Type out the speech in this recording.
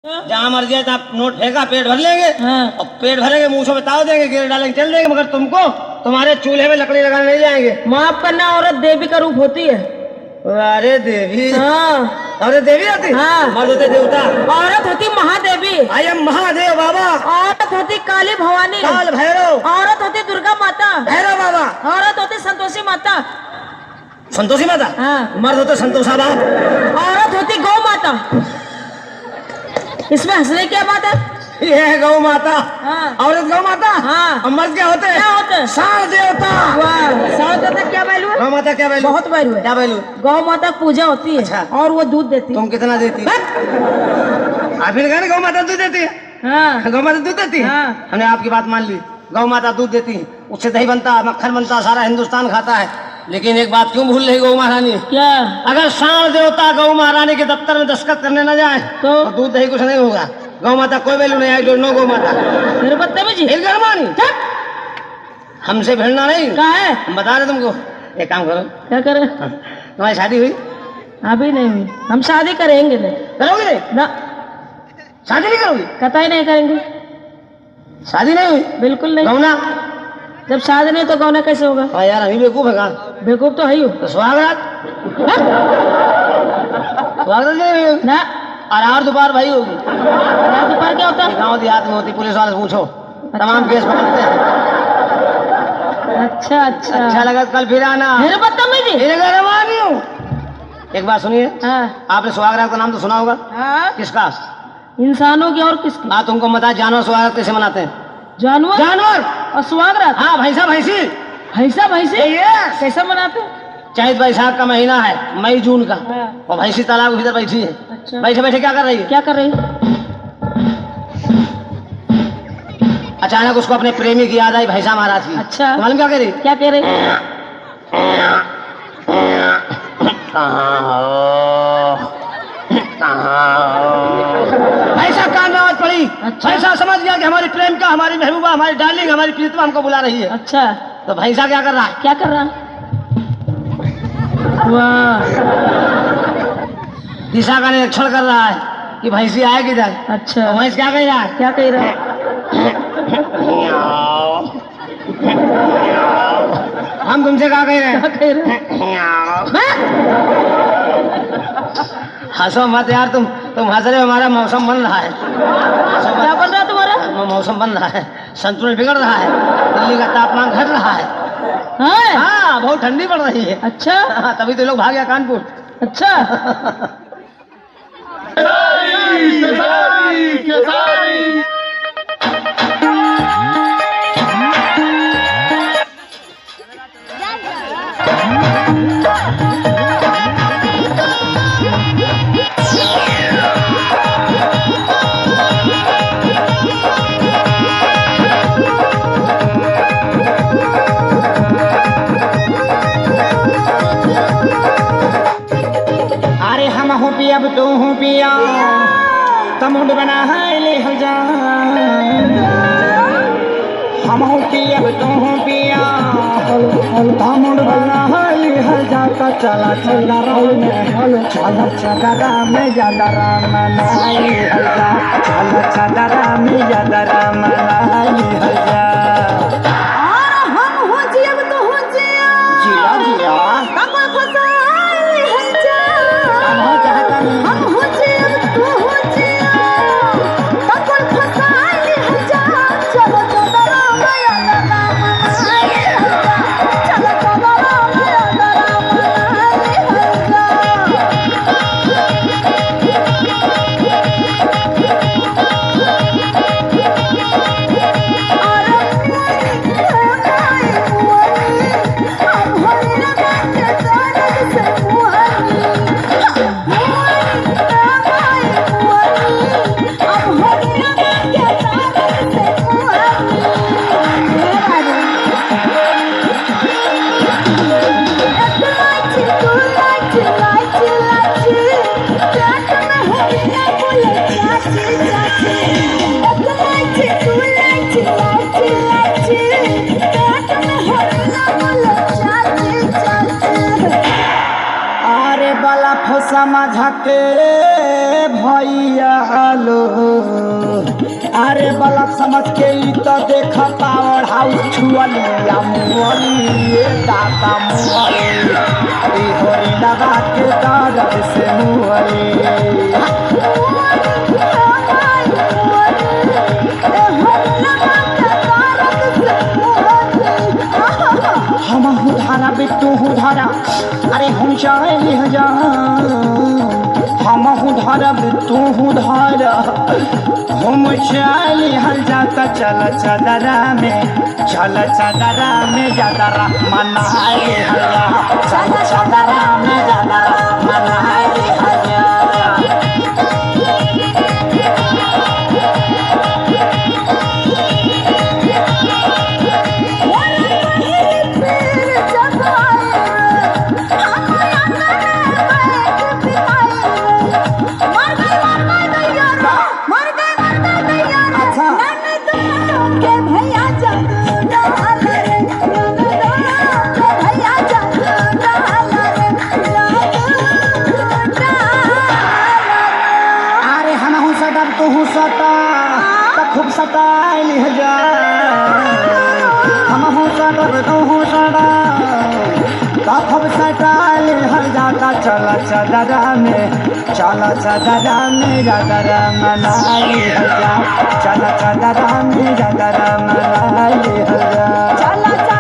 जहाँ मर्जी है आप नोट फेंका पेट भर लेंगे। हाँ। और पेट भरेंगे मुंह से बताओ देंगे गिर डालेंगे चल देंगे, मगर तुमको तुम्हारे चूल्हे में लकड़ी लगाने नहीं जाएंगे। माफ करना, औरत देवी का रूप होती है। अरे देवी, हाँ। अरे देवी होती, हाँ। मर्द होते देवता। औरत होती महादेवी। आई एम महादेव बाबा। औरत होती काली भवानी। काल भैरव। औरत होती दुर्गा माता। भैरव बाबा। औरत होती संतोषी माता। संतोषी माता। हाँ। मर्द होते संतोषा बाप। औरत होती गौ माता। इसमें हंसने क्या बात है? ये है गौ माता। हाँ। औरत गौ माता। हाँ। और मर्द क्या होते हैं? क्या होते हैं? सार देवता। वाह, साउथ देवता क्या वैल्यू है? गौ माता क्या वैल्यू? बहुत वैल्यू है। क्या वैल्यू? गौ माता पूजा होती है। अच्छा। और वो दूध देती है। तुम कितना देती? आपने कहा ना गौ माता दूध देती है। हाँ। गौ माता दूध देती है। हाँ। हमने आपकी बात मान ली, गौ माता दूध देती है, उससे दही बनता है, मक्खन बनता है, सारा हिंदुस्तान खाता है। लेकिन एक बात क्यों भूल रही गौ महारानी? क्या? अगर सांड देवता गौ महारानी के दफ्तर में दस्तखत करने न जाए तो दूध दही कुछ नहीं होगा। गौ माता कोई वैल्यू नहीं, आई डोंट नो गौ माता। मेरे बदतमीजी फिर गरमानी हमसे भिड़ना नहीं। क्या है? हम बता रहे तुमको, एक काम करो, क्या करे? तुम्हारी शादी हुई? अभी नहीं हुई। हम शादी करेंगे नहीं। करोगे नहीं? ना, शादी नहीं करोगी? कतई नहीं करेंगे। शादी नहीं हुई? बिल्कुल नहीं। गौना? जब शादी नहीं तो गौना कैसे होगा? हाँ यार, अभी बेवकूफ है कहाँ? बेवकूफ तो है ही हो। तो स्वागत स्वागत नहीं हुई ना, और दोपहर भाई होगी। रात दोपहर क्या होता है? गाँव देहात में होती, पुलिस वाले से पूछो, तमाम केस पकड़ते हैं। अच्छा अच्छा। अच्छा लगा कल फिर आना। मेरे बदतमीजी। मेरे घर में आ रही हूँ। एक बात सुनिए, हाँ। आपने सुहागरात का नाम तो सुना होगा? हाँ। किसका? इंसानों की और किसकी? हाँ, तुमको बता जानवर सुहागरात कैसे मनाते हैं? जानवर जानवर। और सुहागरात? हाँ, भैंसा भैंसी। भैंसा भैंसी Yes। कैसे मनाते? चैत बैसाख का महीना है, मई जून का, हाँ। और भैंसी तालाब के भीतर बैठी है। अच्छा। बैठे बैठे क्या कर रही है? क्या कर रही? अचानक उसको अपने प्रेमी की याद आई, भैंसा महाराज की। अच्छा। तो मालूम क्या कह रही? क्या कह रही? कहाँ हो? कहाँ हो? भैंसा कान में आवाज पड़ी। अच्छा। भैंसा समझ गया कि हमारी प्रेम का, हमारी महबूबा, हमारी डार्लिंग, हमारी प्रीतमा हमको बुला रही है। अच्छा। तो भैंसा क्या कर रहा है? क्या कर रहा? वाह। दिशा का निरीक्षण कर रहा है कि भैंसी आए किधर। अच्छा। तो भैंस क्या कह रहा है? क्या कह रहा है? हम तुमसे क्या कह रहे हैं? क्या कह रहा है? हंसो मत यार, तुम हंस रहे हो, हमारा मौसम बन रहा है। क्या बन रहा है तुम्हारा? मौसम बन रहा है, संतुलन बिगड़ रहा है, दिल्ली का तापमान घट रहा है। हाँ। हाँ, बहुत ठंडी पड़ रही है। अच्छा। हाँ, तभी तो लोग भाग गया कानपुर। अच्छा। अरे हम हो पिया, अब तू हो पिया, तमुंड बना है ले जा। हम हो पिया, अब तू हो पिया, तमुंड बना है ले जा। चला चला राम में, चला चला राम में, ज्यादा राम लाई हजा। चला चला राम में, ज्यादा राम लाई हजा। जिया जिया अरे लो अरे बलक समझ के ई तो देख पावर हाउस छुअली या मुअली ये दाता मुअली ई होरी लगा के दर्द से मुअली हम धारा बिट्टू हूँ धारा अरे हम चाहे जा हम धारा बिट्टू हूँ धारा हम चाहे हर जाता चल चदरा में जादरा मनाए हरा चल चदरा में जादरा मनाए हरा तू सता खूब सताइली जा हम हूँ सटर तू हूँ सड़ा खूब सटाइली हर जाता चल चदरा में जादरा मनाई हर जा चल चदरा में जादरा मनाई हर जा